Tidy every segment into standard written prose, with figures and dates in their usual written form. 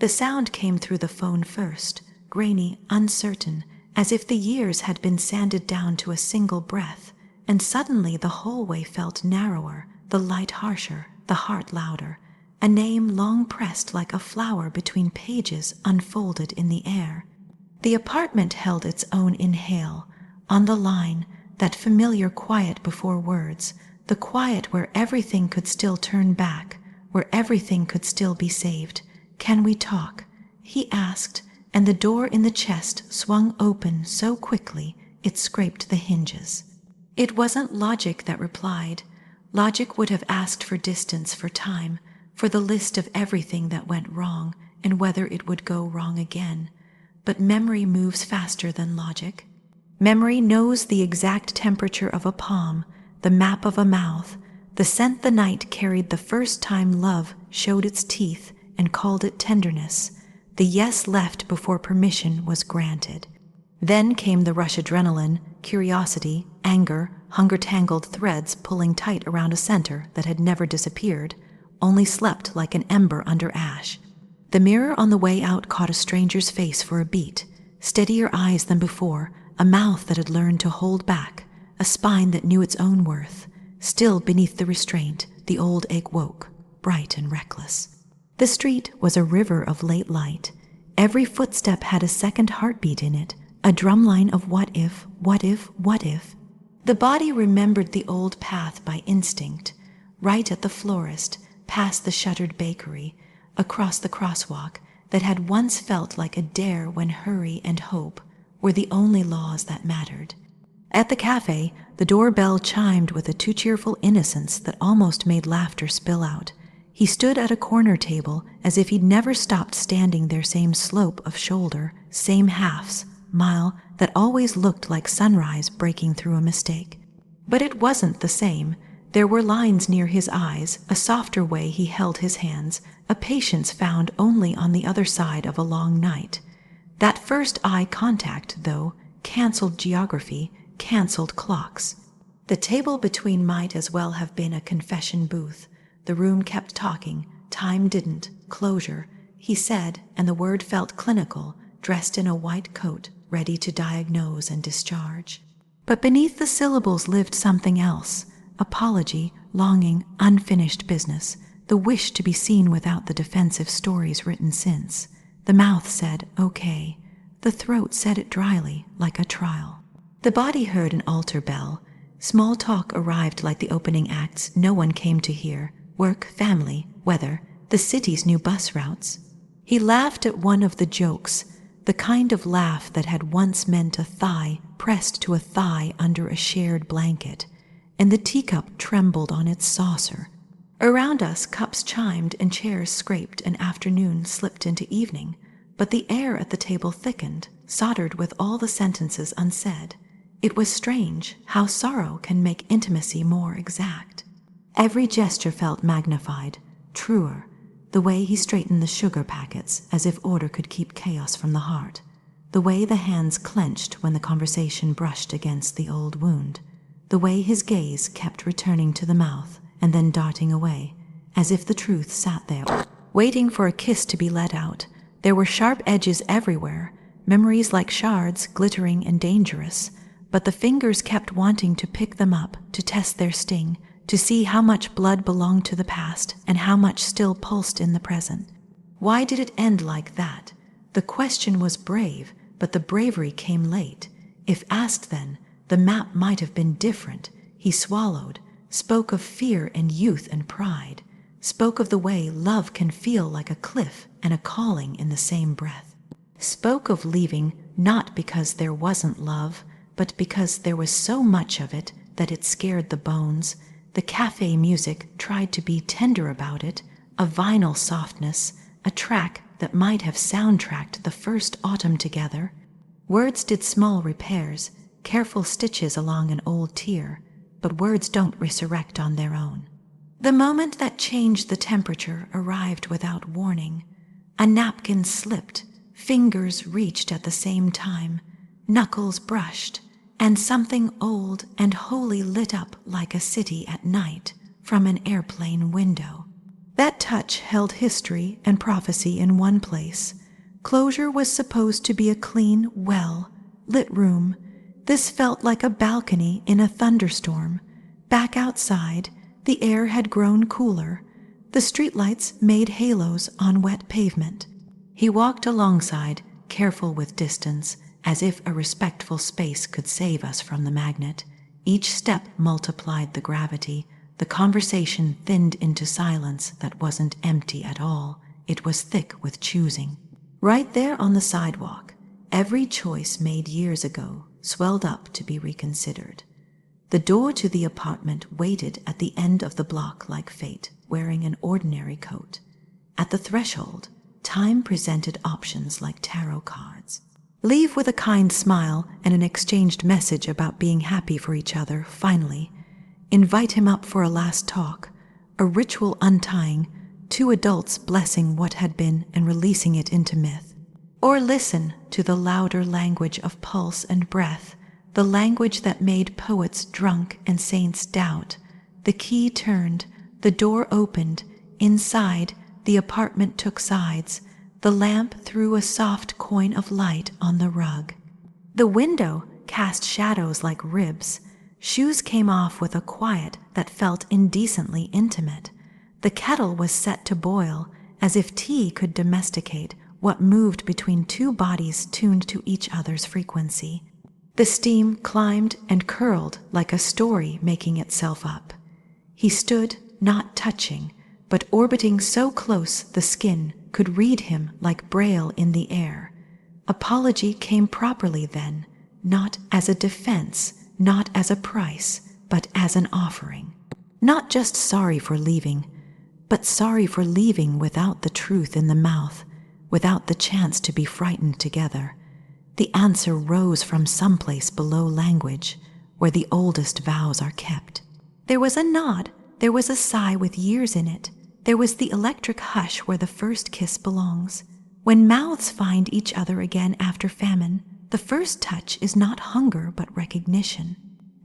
The sound came through the phone first, grainy, uncertain, as if the years had been sanded down to a single breath, and suddenly the hallway felt narrower, the light harsher, the heart louder. A name long pressed like a flower between pages unfolded in the air. The apartment held its own inhale, on the line, that familiar quiet before words, the quiet where everything could still turn back, where everything could still be saved. "Can we talk?" he asked, and the door in the chest swung open so quickly it scraped the hinges. It wasn't logic that replied. Logic would have asked for distance, for time, for the list of everything that went wrong and whether it would go wrong again. But memory moves faster than logic. Memory knows the exact temperature of a palm, the map of a mouth, the scent the night carried the first time love showed its teeth and called it tenderness, the yes left before permission was granted. Then came the rush adrenaline, curiosity, anger, hunger-tangled threads pulling tight around a center that had never disappeared, only slept like an ember under ash. The mirror on the way out caught a stranger's face for a beat, steadier eyes than before, a mouth that had learned to hold back, a spine that knew its own worth. Still beneath the restraint, the old ache woke, bright and reckless. The street was a river of late light. Every footstep had a second heartbeat in it, a drumline of what if, what if, what if. The body remembered the old path by instinct, right at the florist, past the shuttered bakery, across the crosswalk that had once felt like a dare when hurry and hope were the only laws that mattered. At the cafe, the doorbell chimed with a too cheerful innocence that almost made laughter spill out. He stood at a corner table as if he'd never stopped standing there, same slope of shoulder, same halves, mile that always looked like sunrise breaking through a mistake. But it wasn't the same. There were lines near his eyes, a softer way he held his hands, a patience found only on the other side of a long night. That first eye contact, though, canceled geography, canceled clocks. The table between might as well have been a confession booth. The room kept talking, time didn't, closure, he said, and the word felt clinical, dressed in a white coat, ready to diagnose and discharge. But beneath the syllables lived something else, apology, longing, unfinished business, the wish to be seen without the defensive stories written since. The mouth said, okay. The throat said it dryly, like a trial. The body heard an altar bell. Small talk arrived like the opening acts no one came to hear. Work, family, weather, the city's new bus routes. He laughed at one of the jokes, the kind of laugh that had once meant a thigh pressed to a thigh under a shared blanket, and the teacup trembled on its saucer. Around us, cups chimed and chairs scraped, and afternoon slipped into evening, but the air at the table thickened, soldered with all the sentences unsaid. It was strange how sorrow can make intimacy more exact. Every gesture felt magnified, truer, the way he straightened the sugar packets as if order could keep chaos from the heart, the way the hands clenched when the conversation brushed against the old wound, the way his gaze kept returning to the mouth and then darting away, as if the truth sat there, waiting for a kiss to be let out. There were sharp edges everywhere, memories like shards, glittering and dangerous, but the fingers kept wanting to pick them up, to test their sting, to see how much blood belonged to the past and how much still pulsed in the present. Why did it end like that? The question was brave, but the bravery came late. If asked then, the map might have been different. He swallowed, spoke of fear and youth and pride, spoke of the way love can feel like a cliff and a calling in the same breath. Spoke of leaving not because there wasn't love, but because there was so much of it that it scared the bones. The cafe music tried to be tender about it, a vinyl softness, a track that might have soundtracked the first autumn together. Words did small repairs, careful stitches along an old tear, but words don't resurrect on their own. The moment that changed the temperature arrived without warning. A napkin slipped, fingers reached at the same time, knuckles brushed, and something old and holy lit up like a city at night from an airplane window. That touch held history and prophecy in one place. Closure was supposed to be a clean, well-lit room. This felt like a balcony in a thunderstorm. Back outside, the air had grown cooler. The streetlights made halos on wet pavement. He walked alongside, careful with distance, as if a respectful space could save us from the magnet. Each step multiplied the gravity. The conversation thinned into silence that wasn't empty at all. It was thick with choosing. Right there on the sidewalk, every choice made years ago swelled up to be reconsidered. The door to the apartment waited at the end of the block like fate, wearing an ordinary coat. At the threshold, time presented options like tarot cards. Leave with a kind smile and an exchanged message about being happy for each other, finally. Invite him up for a last talk, a ritual untying, two adults blessing what had been and releasing it into myth. Or listen to the louder language of pulse and breath, the language that made poets drunk and saints doubt. The key turned, the door opened. Inside, the apartment took sides. The lamp threw a soft coin of light on the rug. The window cast shadows like ribs. Shoes came off with a quiet that felt indecently intimate. The kettle was set to boil, as if tea could domesticate what moved between two bodies tuned to each other's frequency. The steam climbed and curled like a story making itself up. He stood, not touching, but orbiting so close the skin could read him like braille in the air. Apology came properly then, not as a defense, not as a price, but as an offering. Not just sorry for leaving, but sorry for leaving without the truth in the mouth, without the chance to be frightened together. The answer rose from someplace below language, where the oldest vows are kept. There was a nod, there was a sigh with years in it. There was the electric hush where the first kiss belongs. When mouths find each other again after famine, the first touch is not hunger but recognition.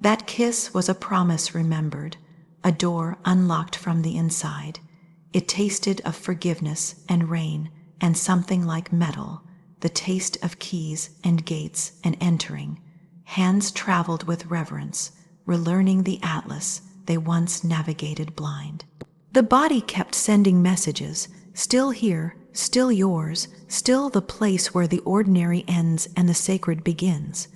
That kiss was a promise remembered, a door unlocked from the inside. It tasted of forgiveness and rain and something like metal, the taste of keys and gates and entering. Hands traveled with reverence, relearning the atlas they once navigated blind. The body kept sending messages, still here, still yours, still the place where the ordinary ends and the sacred begins.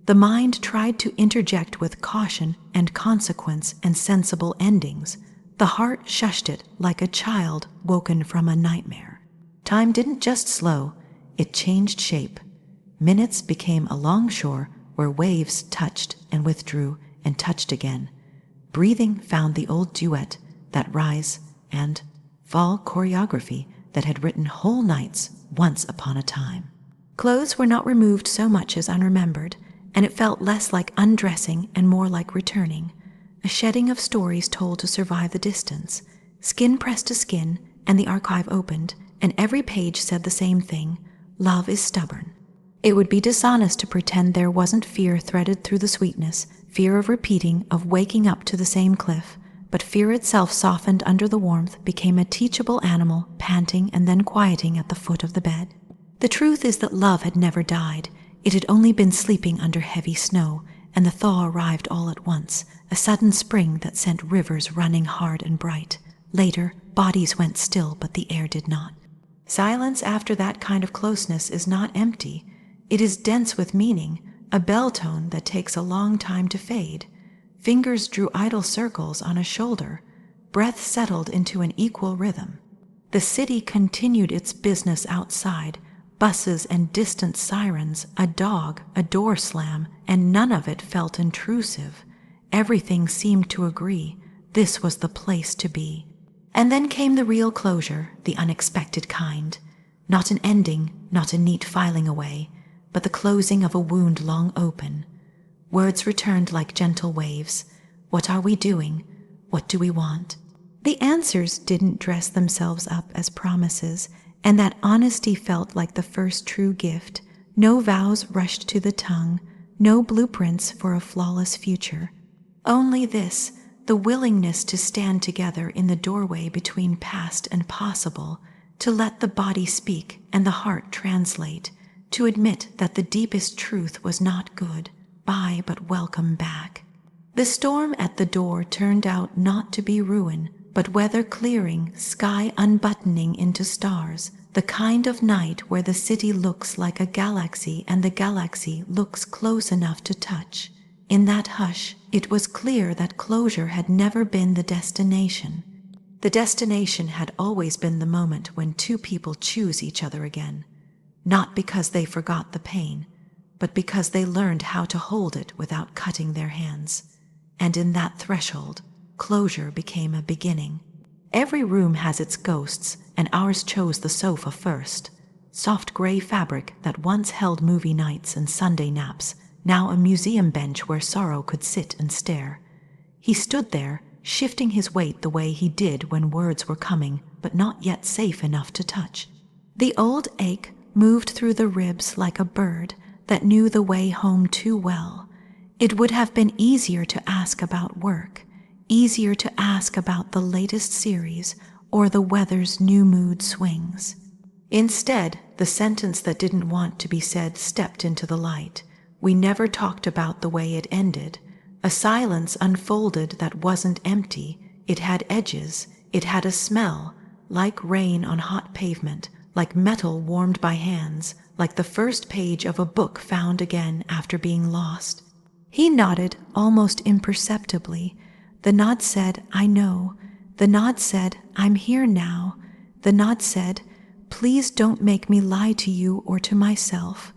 The mind tried to interject with caution and consequence and sensible endings. The heart shushed it like a child woken from a nightmare. Time didn't just slow, it changed shape. Minutes became a longshore where waves touched and withdrew and touched again. Breathing found the old duet, that rise and fall choreography that had written whole nights once upon a time. Clothes were not removed so much as unremembered, and it felt less like undressing and more like returning, a shedding of stories told to survive the distance. Skin pressed to skin, and the archive opened, and every page said the same thing: love is stubborn. It would be dishonest to pretend there wasn't fear threaded through the sweetness, fear of repeating, of waking up to the same cliff, but fear itself softened under the warmth, became a teachable animal, panting and then quieting at the foot of the bed. The truth is that love had never died. It had only been sleeping under heavy snow, and the thaw arrived all at once, a sudden spring that sent rivers running hard and bright. Later, bodies went still, but the air did not. Silence after that kind of closeness is not empty. It is dense with meaning, a bell tone that takes a long time to fade. Fingers drew idle circles on a shoulder. Breath settled into an equal rhythm. The city continued its business outside, buses and distant sirens, a dog, a door slam, and none of it felt intrusive. Everything seemed to agree this was the place to be. And then came the real closure, the unexpected kind. Not an ending, not a neat filing away, but the closing of a wound long open. Words returned like gentle waves. What are we doing? What do we want? The answers didn't dress themselves up as promises, and that honesty felt like the first true gift. No vows rushed to the tongue, no blueprints for a flawless future. Only this: the willingness to stand together in the doorway between past and possible, to let the body speak and the heart translate, to admit that the deepest truth was not good, bye but welcome back. The storm at the door turned out not to be ruin, but weather clearing, sky unbuttoning into stars, the kind of night where the city looks like a galaxy and the galaxy looks close enough to touch. In that hush, it was clear that closure had never been the destination. The destination had always been the moment when two people choose each other again, not because they forgot the pain, but because they learned how to hold it without cutting their hands. And in that threshold, closure became a beginning. Every room has its ghosts, and ours chose the sofa first. Soft gray fabric that once held movie nights and Sunday naps, now a museum bench where sorrow could sit and stare. He stood there, shifting his weight the way he did when words were coming, but not yet safe enough to touch. The old ache moved through the ribs like a bird that knew the way home too well. It would have been easier to ask about work, easier to ask about the latest series or the weather's new mood swings. Instead, the sentence that didn't want to be said stepped into the light. We never talked about the way it ended. A silence unfolded that wasn't empty. It had edges. It had a smell, like rain on hot pavement, like metal warmed by hands, like the first page of a book found again after being lost. He nodded almost imperceptibly. The nod said, "I know." The nod said, "I'm here now." The nod said, "Please don't make me lie to you or to myself."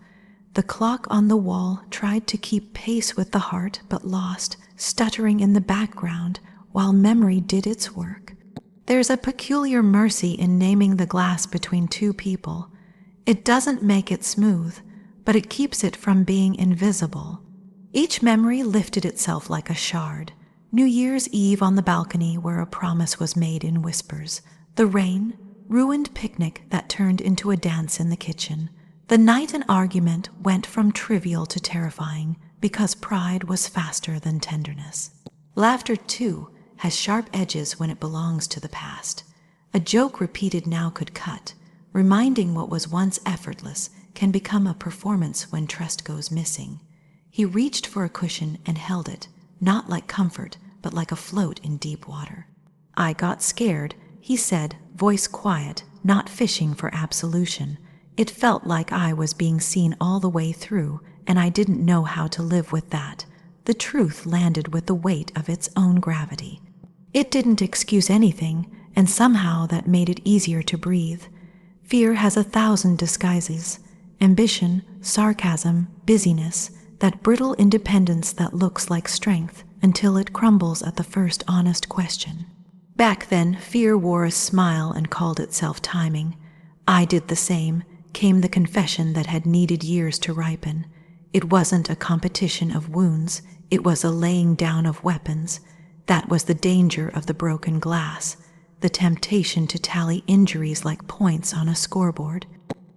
The clock on the wall tried to keep pace with the heart but lost, stuttering in the background while memory did its work. There's a peculiar mercy in naming the glass between two people. It doesn't make it smooth, but it keeps it from being invisible. Each memory lifted itself like a shard. New Year's Eve on the balcony where a promise was made in whispers. The rain, ruined picnic that turned into a dance in the kitchen. The night an argument went from trivial to terrifying because pride was faster than tenderness. Laughter, too, has sharp edges when it belongs to the past. A joke repeated now could cut. Reminding what was once effortless can become a performance when trust goes missing. He reached for a cushion and held it, not like comfort, but like a float in deep water. "I got scared," he said, voice quiet, not fishing for absolution. It felt like I was being seen all the way through, and I didn't know how to live with that. The truth landed with the weight of its own gravity. It didn't excuse anything, and somehow that made it easier to breathe. Fear has 1,000 disguises. Ambition, sarcasm, busyness, that brittle independence that looks like strength until it crumbles at the first honest question. Back then, fear wore a smile and called itself timing. I did the same, came the confession that had needed years to ripen. It wasn't a competition of wounds, it was a laying down of weapons. That was the danger of the broken glass, the temptation to tally injuries like points on a scoreboard.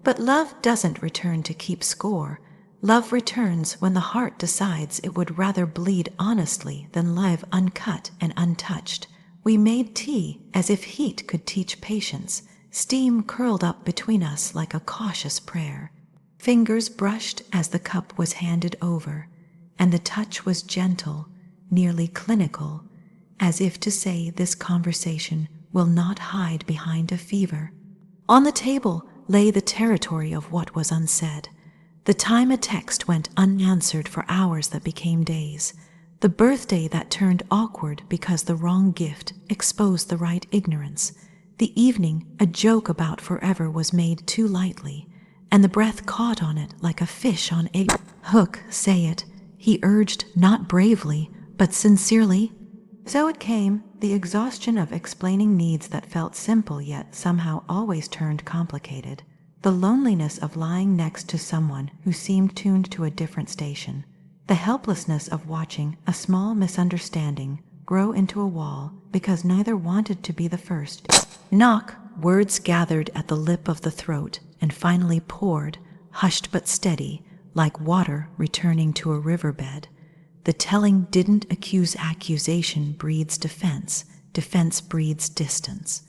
But love doesn't return to keep score. Love returns when the heart decides it would rather bleed honestly than live uncut and untouched. We made tea as if heat could teach patience. Steam curled up between us like a cautious prayer. Fingers brushed as the cup was handed over, and the touch was gentle, nearly clinical, as if to say this conversation will not hide behind a fever. On the table lay the territory of what was unsaid. The time a text went unanswered for hours that became days. The birthday that turned awkward because the wrong gift exposed the right ignorance. The evening a joke about forever was made too lightly, and the breath caught on it like a fish on a hook. "Say it," he urged, not bravely, but sincerely. So it came, the exhaustion of explaining needs that felt simple yet somehow always turned complicated. The loneliness of lying next to someone who seemed tuned to a different station. The helplessness of watching a small misunderstanding grow into a wall because neither wanted to be the first. Knock, words gathered at the lip of the throat and finally poured, hushed but steady, like water returning to a riverbed. The telling didn't accuse accusation breeds defense. Defense breeds distance.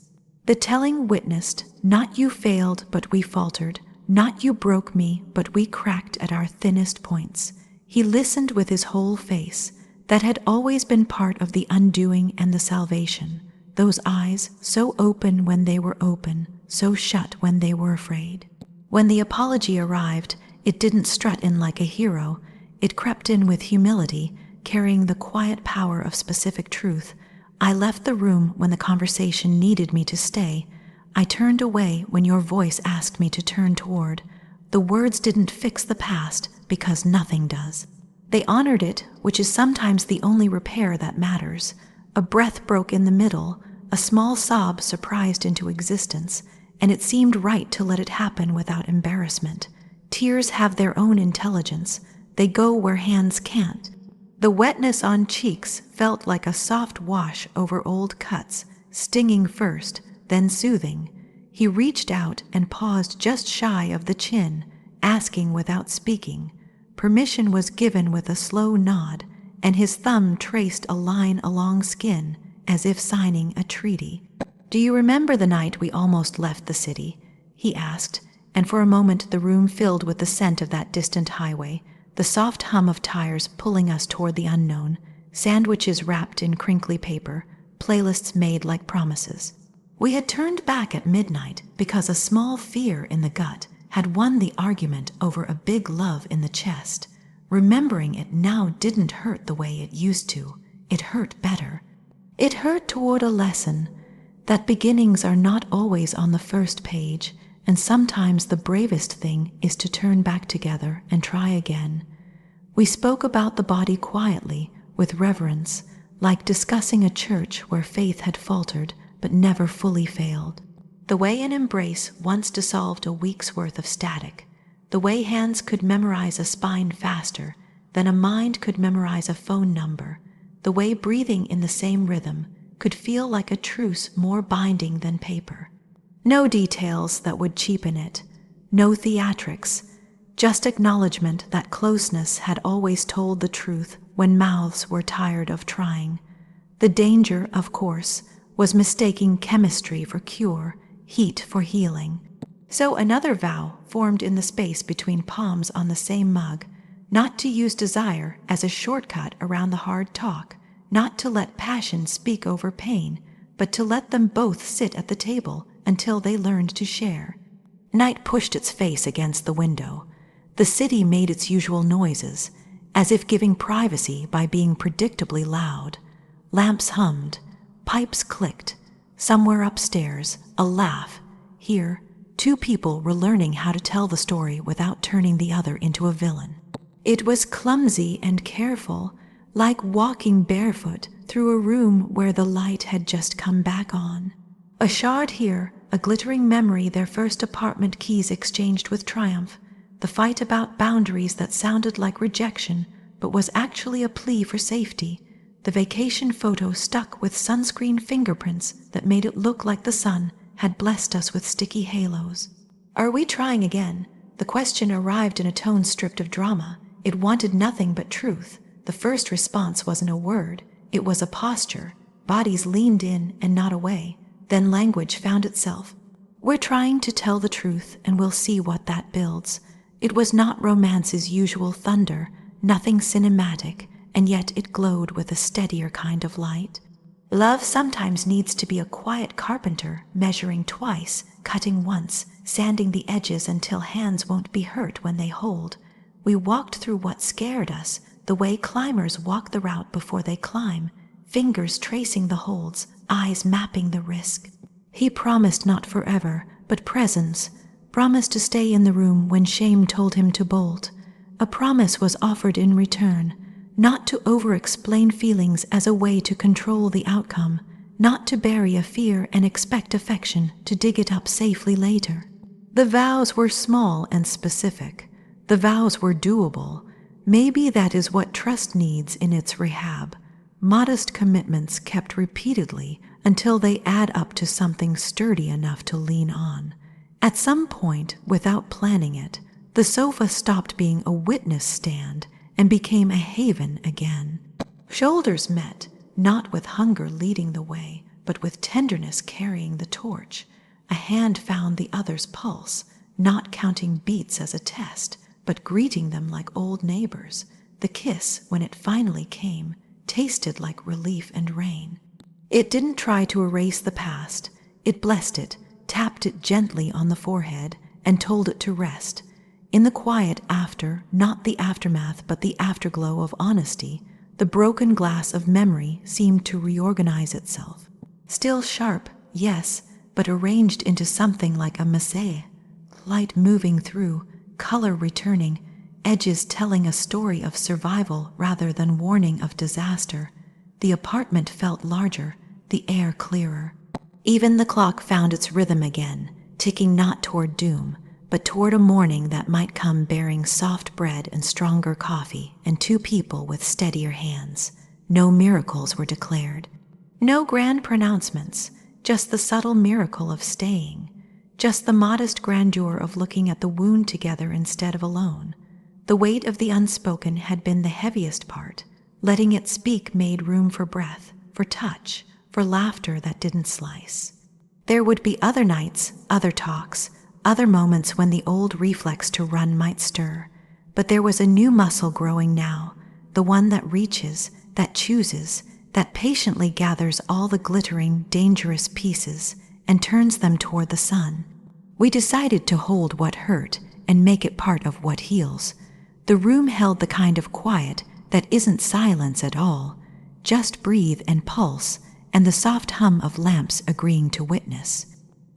The telling witnessed, not you failed, but we faltered. Not you broke me, but we cracked at our thinnest points. He listened with his whole face. That had always been part of the undoing and the salvation. Those eyes, so open when they were open, so shut when they were afraid. When the apology arrived, it didn't strut in like a hero. It crept in with humility, carrying the quiet power of specific truth. I left the room when the conversation needed me to stay. I turned away when your voice asked me to turn toward. The words didn't fix the past because nothing does. They honored it, which is sometimes the only repair that matters. A breath broke in the middle, a small sob surprised into existence, and it seemed right to let it happen without embarrassment. Tears have their own intelligence. They go where hands can't. The wetness on cheeks felt like a soft wash over old cuts, stinging first, then soothing. He reached out and paused just shy of the chin, asking without speaking. Permission was given with a slow nod, and his thumb traced a line along skin, as if signing a treaty. "Do you remember the night we almost left the city?" he asked, and for a moment the room filled with the scent of that distant highway, the soft hum of tires pulling us toward the unknown, sandwiches wrapped in crinkly paper, playlists made like promises. We had turned back at midnight because a small fear in the gut had won the argument over a big love in the chest. Remembering it now didn't hurt the way it used to. It hurt better. It hurt toward a lesson that beginnings are not always on the first page, and sometimes the bravest thing is to turn back together and try again. We spoke about the body quietly, with reverence, like discussing a church where faith had faltered but never fully failed. The way an embrace once dissolved a week's worth of static. The way hands could memorize a spine faster than a mind could memorize a phone number. The way breathing in the same rhythm could feel like a truce more binding than paper. No details that would cheapen it. No theatrics. Just acknowledgement that closeness had always told the truth when mouths were tired of trying. The danger, of course, was mistaking chemistry for cure, heat for healing. So another vow formed in the space between palms on the same mug, not to use desire as a shortcut around the hard talk, not to let passion speak over pain, but to let them both sit at the table until they learned to share. Night pushed its face against the window. The city made its usual noises, as if giving privacy by being predictably loud. Lamps hummed, pipes clicked. Somewhere upstairs, a laugh. Here, two people were learning how to tell the story without turning the other into a villain. It was clumsy and careful, like walking barefoot through a room where the light had just come back on. A shard here, a glittering memory, their first apartment keys exchanged with triumph. The fight about boundaries that sounded like rejection, but was actually a plea for safety. The vacation photo stuck with sunscreen fingerprints that made it look like the sun had blessed us with sticky halos. "Are we trying again?" The question arrived in a tone stripped of drama. It wanted nothing but truth. The first response wasn't a word. It was a posture. Bodies leaned in and not away. Then language found itself. "We're trying to tell the truth, and we'll see what that builds." It was not romance's usual thunder, nothing cinematic, and yet it glowed with a steadier kind of light. Love sometimes needs to be a quiet carpenter, measuring twice, cutting once, sanding the edges until hands won't be hurt when they hold. We walked through what scared us, the way climbers walk the route before they climb, fingers tracing the holds, eyes mapping the risk. He promised not forever, but presence, promised to stay in the room when shame told him to bolt. A promise was offered in return, not to over-explain feelings as a way to control the outcome, not to bury a fear and expect affection to dig it up safely later. The vows were small and specific. The vows were doable. Maybe that is what trust needs in its rehab. Modest commitments kept repeatedly until they add up to something sturdy enough to lean on. At some point, without planning it, the sofa stopped being a witness stand and became a haven again. Shoulders met, not with hunger leading the way, but with tenderness carrying the torch. A hand found the other's pulse, not counting beats as a test, but greeting them like old neighbors. The kiss, when it finally came, tasted like relief and rain. It didn't try to erase the past. It blessed it, tapped it gently on the forehead, and told it to rest. In the quiet after, not the aftermath but the afterglow of honesty, the broken glass of memory seemed to reorganize itself. Still sharp, yes, but arranged into something like a mosaic. Light moving through, color returning, edges telling a story of survival rather than warning of disaster. The apartment felt larger, the air clearer. Even the clock found its rhythm again, ticking not toward doom, but toward a morning that might come bearing soft bread and stronger coffee and two people with steadier hands. No miracles were declared. No grand pronouncements, just the subtle miracle of staying. Just the modest grandeur of looking at the wound together instead of alone. The weight of the unspoken had been the heaviest part. Letting it speak made room for breath, for touch, for laughter that didn't slice. There would be other nights, other talks, other moments when the old reflex to run might stir. But there was a new muscle growing now, the one that reaches, that chooses, that patiently gathers all the glittering, dangerous pieces and turns them toward the sun. We decided to hold what hurt and make it part of what heals. The room held the kind of quiet that isn't silence at all, just breathe and pulse, and the soft hum of lamps agreeing to witness.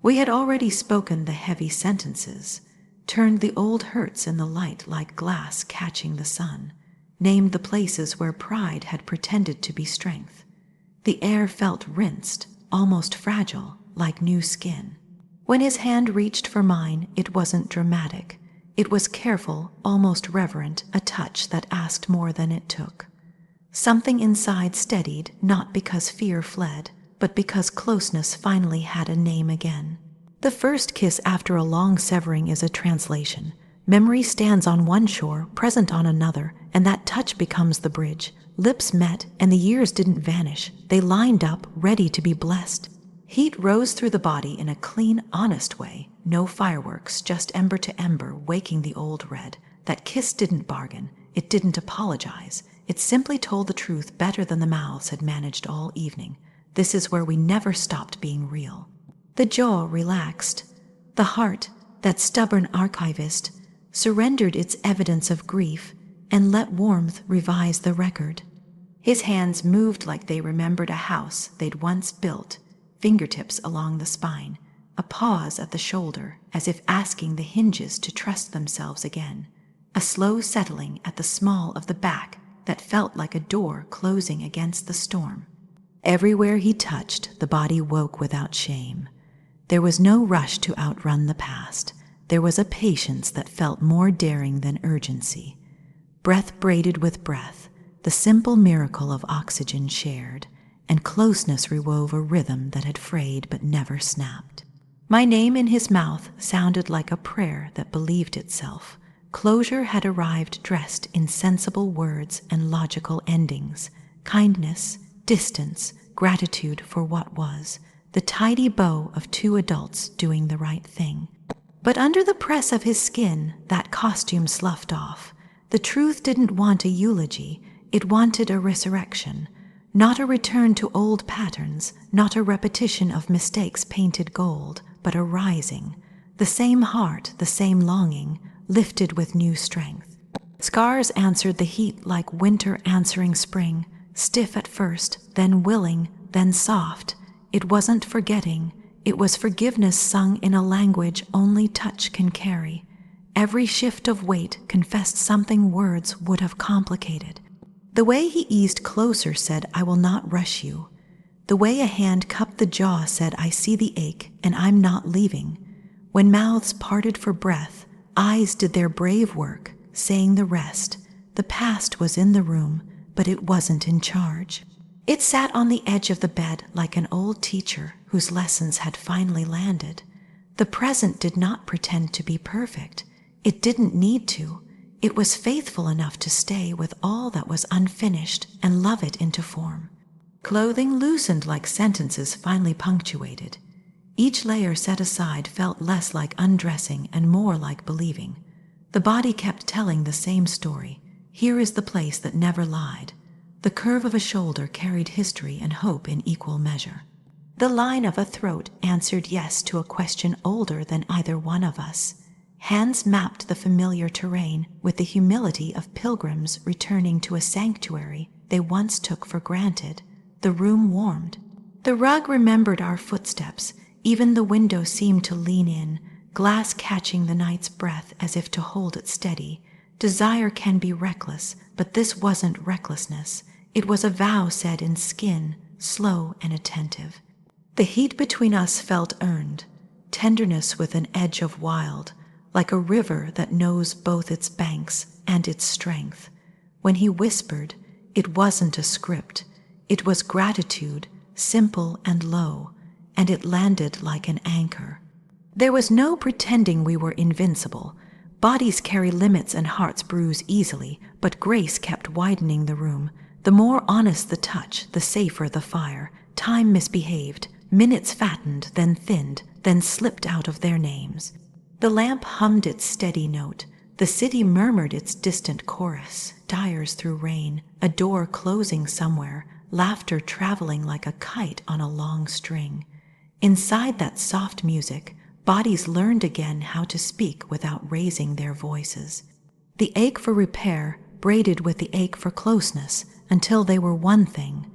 We had already spoken the heavy sentences, turned the old hurts in the light like glass catching the sun, named the places where pride had pretended to be strength. The air felt rinsed, almost fragile, like new skin. When his hand reached for mine, it wasn't dramatic. It was careful, almost reverent, a touch that asked more than it took. Something inside steadied, not because fear fled, but because closeness finally had a name again. The first kiss after a long severing is a translation. Memory stands on one shore, present on another, and that touch becomes the bridge. Lips met, and the years didn't vanish. They lined up, ready to be blessed. Heat rose through the body in a clean, honest way. No fireworks, just ember to ember, waking the old red. That kiss didn't bargain. It didn't apologize. It simply told the truth better than the mouths had managed all evening. This is where we never stopped being real. The jaw relaxed. The heart, that stubborn archivist, surrendered its evidence of grief and let warmth revise the record. His hands moved like they remembered a house they'd once built, fingertips along the spine, a pause at the shoulder as if asking the hinges to trust themselves again, a slow settling at the small of the back that felt like a door closing against the storm. Everywhere he touched, the body woke without shame. There was no rush to outrun the past. There was a patience that felt more daring than urgency. Breath braided with breath, the simple miracle of oxygen shared, and closeness rewove a rhythm that had frayed but never snapped. My name in his mouth sounded like a prayer that believed itself. Closure had arrived dressed in sensible words and logical endings. Kindness, distance, gratitude for what was, the tidy bow of two adults doing the right thing. But under the press of his skin, that costume sloughed off. The truth didn't want a eulogy, it wanted a resurrection. Not a return to old patterns, not a repetition of mistakes painted gold, but a rising. The same heart, the same longing, lifted with new strength. Scars answered the heat like winter answering spring, stiff at first, then willing, then soft. It wasn't forgetting, it was forgiveness sung in a language only touch can carry. Every shift of weight confessed something words would have complicated. The way he eased closer said, "I will not rush you." The way a hand cupped the jaw said, "I see the ache, and I'm not leaving." When mouths parted for breath, eyes did their brave work, saying the rest. The past was in the room, but it wasn't in charge. It sat on the edge of the bed like an old teacher whose lessons had finally landed. The present did not pretend to be perfect. It didn't need to. It was faithful enough to stay with all that was unfinished and love it into form. Clothing loosened like sentences finally punctuated. Each layer set aside felt less like undressing and more like believing. The body kept telling the same story. Here is the place that never lied. The curve of a shoulder carried history and hope in equal measure. The line of a throat answered yes to a question older than either one of us. Hands mapped the familiar terrain with the humility of pilgrims returning to a sanctuary they once took for granted. The room warmed. The rug remembered our footsteps. Even the window seemed to lean in, glass catching the night's breath as if to hold it steady. Desire can be reckless, but this wasn't recklessness. It was a vow said in skin, slow and attentive. The heat between us felt earned, tenderness with an edge of wild, like a river that knows both its banks and its strength. When he whispered, it wasn't a script. It was gratitude, simple and low, and it landed like an anchor. There was no pretending we were invincible. Bodies carry limits and hearts bruise easily, but grace kept widening the room. The more honest the touch, the safer the fire. Time misbehaved. Minutes fattened, then thinned, then slipped out of their names. The lamp hummed its steady note. The city murmured its distant chorus, dyers through rain, a door closing somewhere, laughter traveling like a kite on a long string. Inside that soft music, bodies learned again how to speak without raising their voices. The ache for repair braided with the ache for closeness until they were one thing.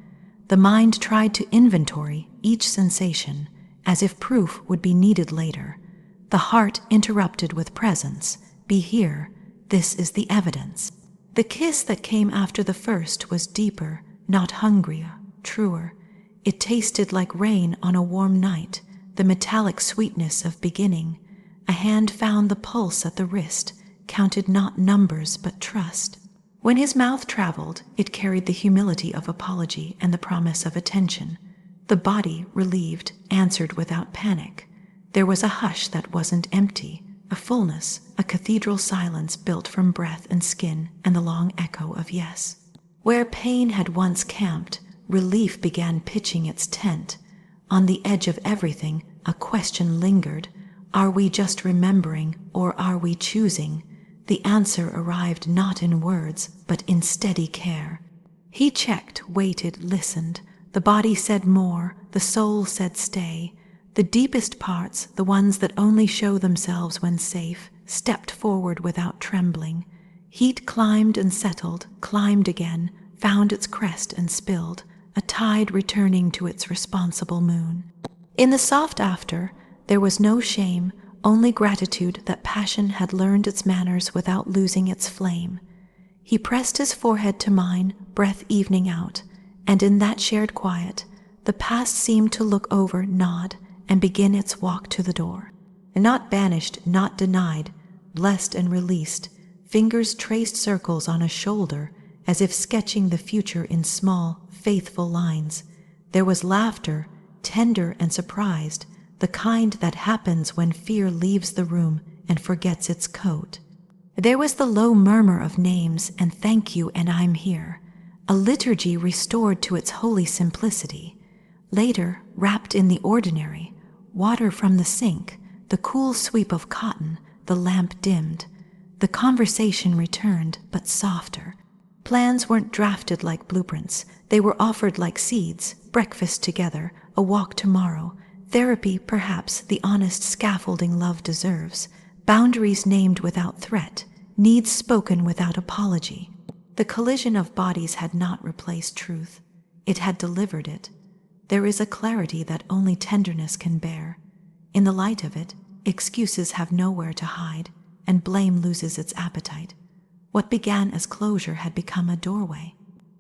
The mind tried to inventory each sensation, as if proof would be needed later. The heart interrupted with presence. Be here, this is the evidence. The kiss that came after the first was deeper, not hungrier, truer. It tasted like rain on a warm night, the metallic sweetness of beginning. A hand found the pulse at the wrist, counted not numbers but trust. When his mouth traveled, it carried the humility of apology and the promise of attention. The body, relieved, answered without panic. There was a hush that wasn't empty, a fullness, a cathedral silence built from breath and skin and the long echo of yes. Where pain had once camped, relief began pitching its tent. On the edge of everything, a question lingered. Are we just remembering, or are we choosing? The answer arrived not in words, but in steady care. He checked, waited, listened. The body said more, the soul said stay. The deepest parts, the ones that only show themselves when safe, stepped forward without trembling. Heat climbed and settled, climbed again, found its crest and spilled, a tide returning to its responsible moon. In the soft after, there was no shame, only gratitude that passion had learned its manners without losing its flame. He pressed his forehead to mine, breath evening out, and in that shared quiet, the past seemed to look over, nod, and begin its walk to the door. Not banished, not denied, blessed and released, fingers traced circles on a shoulder, as if sketching the future in small, faithful lines. There was laughter, tender and surprised, the kind that happens when fear leaves the room and forgets its coat. There was the low murmur of names and thank you and I'm here, a liturgy restored to its holy simplicity. Later, wrapped in the ordinary, water from the sink, the cool sweep of cotton, the lamp dimmed. The conversation returned, but softer. Plans weren't drafted like blueprints. They were offered like seeds, breakfast together, a walk tomorrow, therapy perhaps the honest scaffolding love deserves, boundaries named without threat, needs spoken without apology. The collision of bodies had not replaced truth. It had delivered it. There is a clarity that only tenderness can bear. In the light of it, excuses have nowhere to hide, and blame loses its appetite. What began as closure had become a doorway.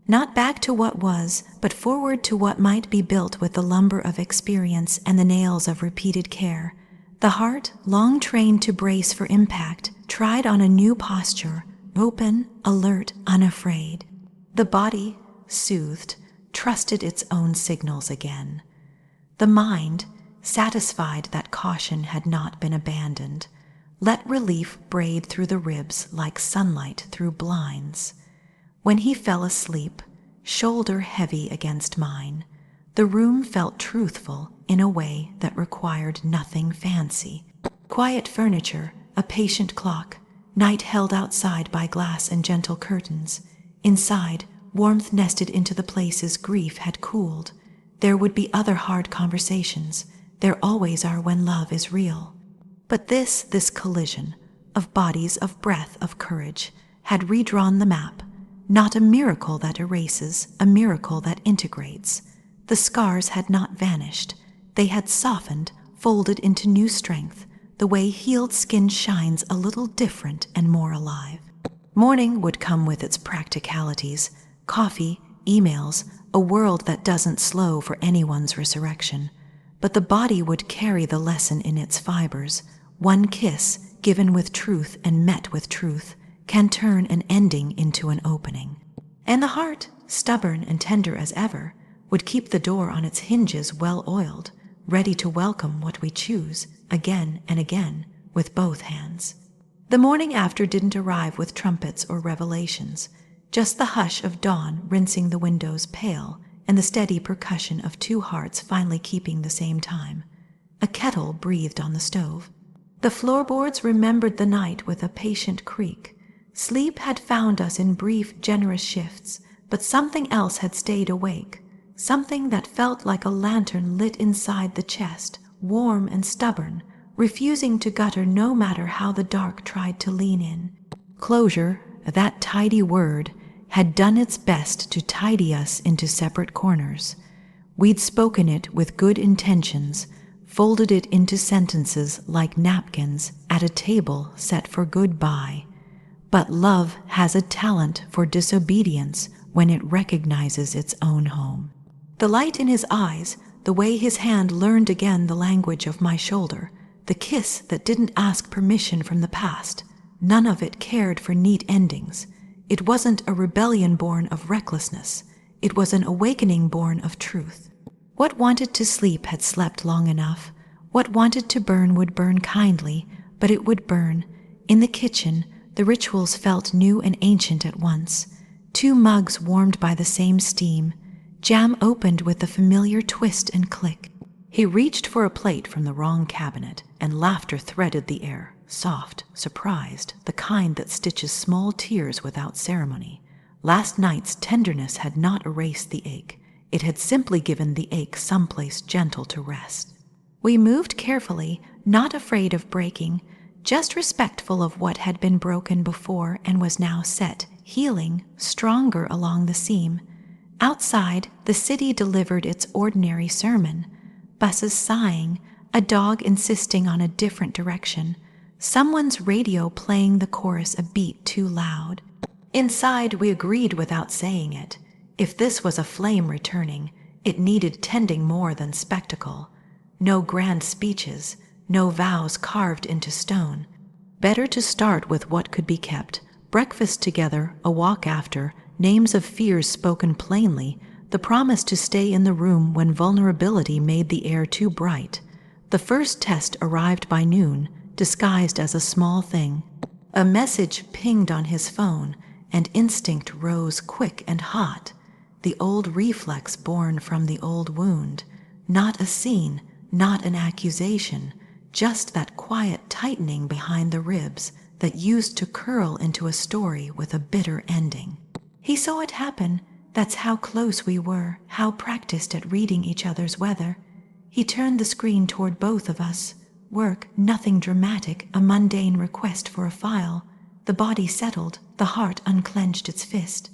Not back to what was, but forward to what might be built with the lumber of experience and the nails of repeated care. The heart, long trained to brace for impact, tried on a new posture, open, alert, unafraid. The body, soothed, trusted its own signals again. The mind, satisfied that caution had not been abandoned, Let relief braid through the ribs like sunlight through blinds. When he fell asleep, shoulder heavy against mine, the room felt truthful in a way that required nothing fancy. Quiet furniture, a patient clock, night held outside by glass and gentle curtains. Inside, warmth nested into the places grief had cooled. There would be other hard conversations. There always are when love is real. But this collision of bodies, of breath, of courage, had redrawn the map. Not a miracle that erases, a miracle that integrates. The scars had not vanished. They had softened, folded into new strength, the way healed skin shines a little different and more alive. Morning would come with its practicalities, coffee, emails, a world that doesn't slow for anyone's resurrection. But the body would carry the lesson in its fibers. One kiss, given with truth and met with truth, can turn an ending into an opening. And the heart, stubborn and tender as ever, would keep the door on its hinges well oiled, ready to welcome what we choose, again and again, with both hands. The morning after didn't arrive with trumpets or revelations, just the hush of dawn rinsing the windows pale, and the steady percussion of two hearts finally keeping the same time. A kettle breathed on the stove. The floorboards remembered the night with a patient creak. Sleep had found us in brief, generous shifts, but something else had stayed awake, something that felt like a lantern lit inside the chest, warm and stubborn, refusing to gutter no matter how the dark tried to lean in. Closure, that tidy word, had done its best to tidy us into separate corners. We'd spoken it with good intentions, folded it into sentences like napkins at a table set for goodbye. But love has a talent for disobedience when it recognizes its own home. The light in his eyes, the way his hand learned again the language of my shoulder, the kiss that didn't ask permission from the past, none of it cared for neat endings. It wasn't a rebellion born of recklessness. It was an awakening born of truth. What wanted to sleep had slept long enough. What wanted to burn would burn kindly, but it would burn. In the kitchen, the rituals felt new and ancient at once. 2 mugs warmed by the same steam. Jam opened with the familiar twist and click. He reached for a plate from the wrong cabinet, and laughter threaded the air, soft, surprised, the kind that stitches small tears without ceremony. Last night's tenderness had not erased the ache. It had simply given the ache someplace gentle to rest. We moved carefully, not afraid of breaking, just respectful of what had been broken before and was now set, healing, stronger along the seam. Outside, the city delivered its ordinary sermon. Buses sighing, a dog insisting on a different direction, someone's radio playing the chorus a beat too loud. Inside, we agreed without saying it. If this was a flame returning, it needed tending more than spectacle. No grand speeches, no vows carved into stone. Better to start with what could be kept. Breakfast together, a walk after, names of fears spoken plainly, the promise to stay in the room when vulnerability made the air too bright. The first test arrived by noon, disguised as a small thing. A message pinged on his phone, and instinct rose quick and hot. The old reflex born from the old wound. Not a scene, not an accusation, just that quiet tightening behind the ribs that used to curl into a story with a bitter ending. He saw it happen. That's how close we were, how practiced at reading each other's weather. He turned the screen toward both of us. Work, nothing dramatic, a mundane request for a file. The body settled, the heart unclenched its fist.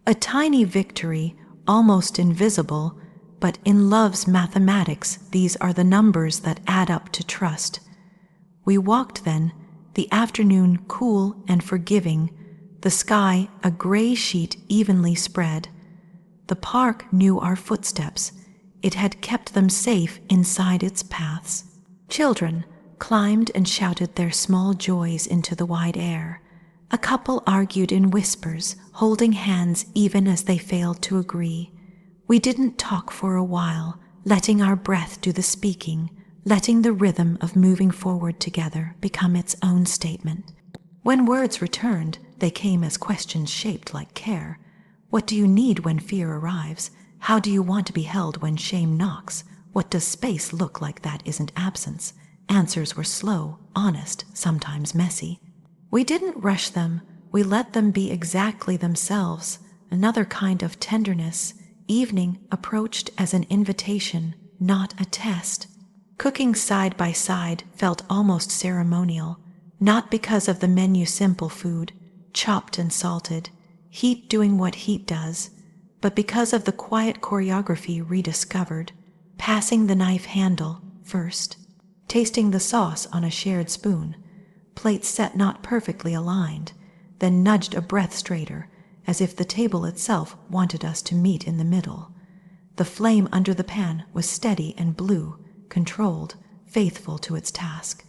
A tiny victory, almost invisible, but in love's mathematics, these are the numbers that add up to trust. We walked then, the afternoon cool and forgiving, the sky a gray sheet evenly spread. The park knew our footsteps. It had kept them safe inside its paths. Children climbed and shouted their small joys into the wide air. A couple argued in whispers, holding hands even as they failed to agree. We didn't talk for a while, letting our breath do the speaking, letting the rhythm of moving forward together become its own statement. When words returned, they came as questions shaped like care. What do you need when fear arrives? How do you want to be held when shame knocks? What does space look like that isn't absence? Answers were slow, honest, sometimes messy. We didn't rush them. We let them be exactly themselves. Another kind of tenderness. Evening approached as an invitation, not a test. Cooking side by side felt almost ceremonial, not because of the menu simple food, chopped and salted, heat doing what heat does, but because of the quiet choreography rediscovered, passing the knife handle first, tasting the sauce on a shared spoon, plates set not perfectly aligned, then nudged a breath straighter, as if the table itself wanted us to meet in the middle. The flame under the pan was steady and blue, controlled, faithful to its task.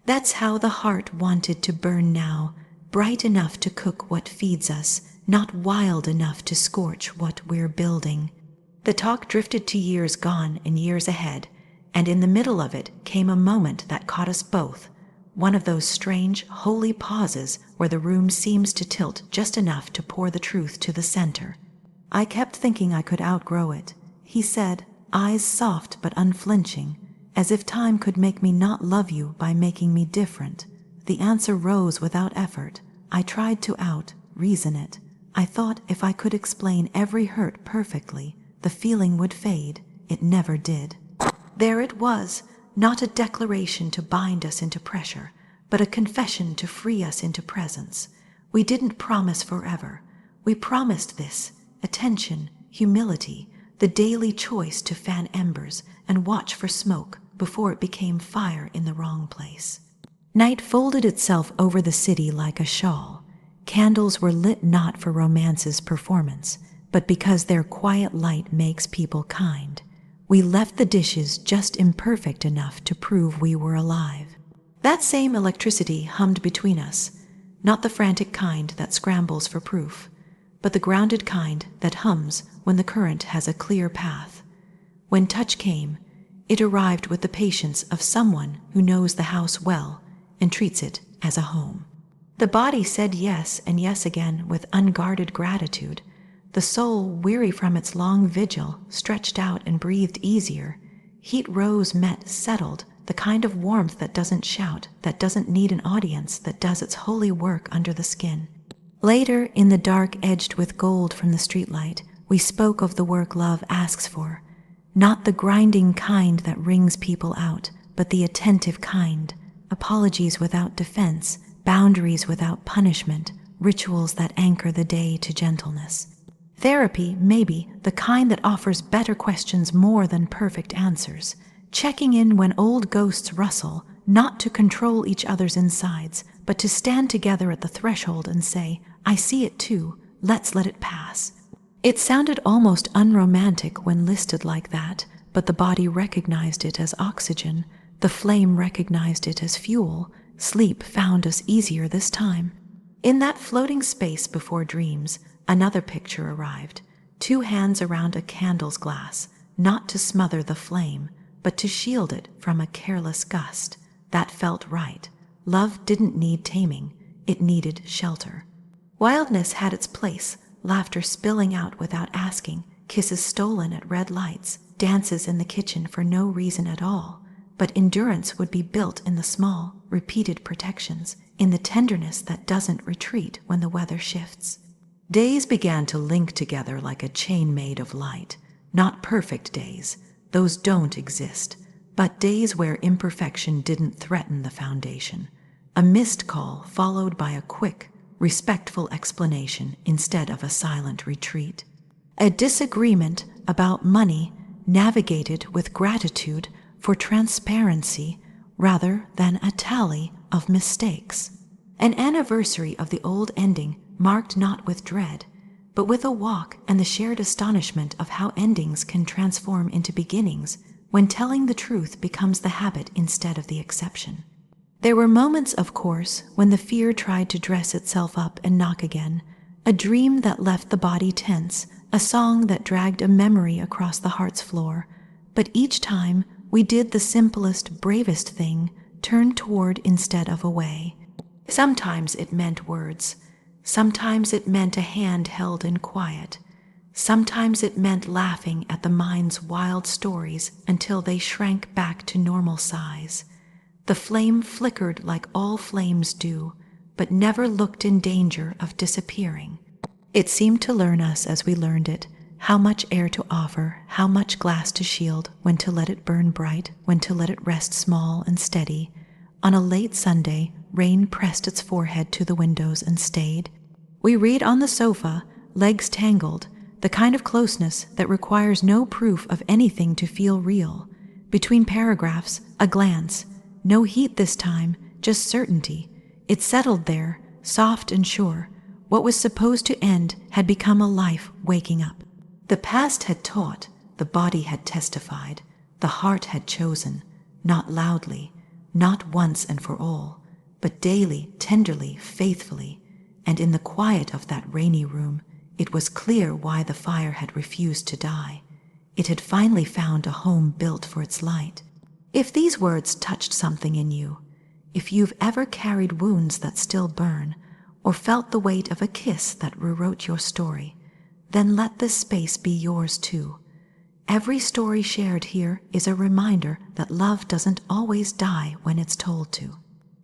That's how the heart wanted to burn now, bright enough to cook what feeds us, not wild enough to scorch what we're building. The talk drifted to years gone and years ahead, and in the middle of it came a moment that caught us both, one of those strange, holy pauses where the room seems to tilt just enough to pour the truth to the center. I kept thinking I could outgrow it, he said, eyes soft but unflinching, as if time could make me not love you by making me different. The answer rose without effort. I tried to reason it. I thought if I could explain every hurt perfectly, the feeling would fade. It never did. There it was, not a declaration to bind us into pressure, but a confession to free us into presence. We didn't promise forever. We promised this, attention, humility, the daily choice to fan embers and watch for smoke before it became fire in the wrong place. Night folded itself over the city like a shawl. Candles were lit not for romance's performance, but because their quiet light makes people kind. We left the dishes just imperfect enough to prove we were alive. That same electricity hummed between us, not the frantic kind that scrambles for proof, but the grounded kind that hums when the current has a clear path. When touch came, it arrived with the patience of someone who knows the house well and treats it as a home. The body said yes and yes again with unguarded gratitude. The soul, weary from its long vigil, stretched out and breathed easier. Heat rose, met, settled, the kind of warmth that doesn't shout, that doesn't need an audience, that does its holy work under the skin. Later, in the dark edged with gold from the streetlight, we spoke of the work love asks for. Not the grinding kind that wrings people out, but the attentive kind. Apologies without defense, boundaries without punishment, rituals that anchor the day to gentleness. Therapy, maybe, the kind that offers better questions more than perfect answers. Checking in when old ghosts rustle, not to control each other's insides, but to stand together at the threshold and say, I see it too, let's let it pass. It sounded almost unromantic when listed like that, but the body recognized it as oxygen, the flame recognized it as fuel. Sleep found us easier this time. In that floating space before dreams, another picture arrived. 2 hands around a candle's glass, not to smother the flame, but to shield it from a careless gust. That felt right. Love didn't need taming, it needed shelter. Wildness had its place, laughter spilling out without asking, kisses stolen at red lights, dances in the kitchen for no reason at all. But endurance would be built in the small, repeated protections, in the tenderness that doesn't retreat when the weather shifts. Days began to link together like a chain made of light. Not perfect days, those don't exist, but days where imperfection didn't threaten the foundation. A missed call followed by a quick, respectful explanation instead of a silent retreat. A disagreement about money navigated with gratitude for transparency rather than a tally of mistakes. An anniversary of the old ending marked not with dread, but with a walk and the shared astonishment of how endings can transform into beginnings when telling the truth becomes the habit instead of the exception. There were moments, of course, when the fear tried to dress itself up and knock again, a dream that left the body tense, a song that dragged a memory across the heart's floor, but each time we did the simplest, bravest thing, turn toward instead of away. Sometimes it meant words. Sometimes it meant a hand held in quiet. Sometimes it meant laughing at the mind's wild stories until they shrank back to normal size. The flame flickered like all flames do, but never looked in danger of disappearing. It seemed to learn us as we learned it, how much air to offer, how much glass to shield, when to let it burn bright, when to let it rest small and steady. On a late Sunday, rain pressed its forehead to the windows and stayed. We read on the sofa, legs tangled, the kind of closeness that requires no proof of anything to feel real. Between paragraphs, a glance, no heat this time, just certainty. It settled there, soft and sure. What was supposed to end had become a life waking up. The past had taught, the body had testified, the heart had chosen, not loudly, not once and for all, but daily, tenderly, faithfully. And in the quiet of that rainy room, it was clear why the fire had refused to die. It had finally found a home built for its light. If these words touched something in you, if you've ever carried wounds that still burn, or felt the weight of a kiss that rewrote your story, then let this space be yours too. Every story shared here is a reminder that love doesn't always die when it's told to.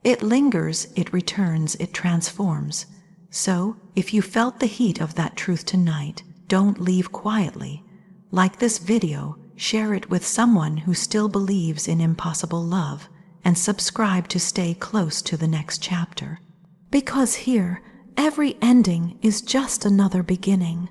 It lingers, it returns, it transforms. So, if you felt the heat of that truth tonight, don't leave quietly. Like this video, share it with someone who still believes in impossible love, and subscribe to stay close to the next chapter. Because here, every ending is just another beginning.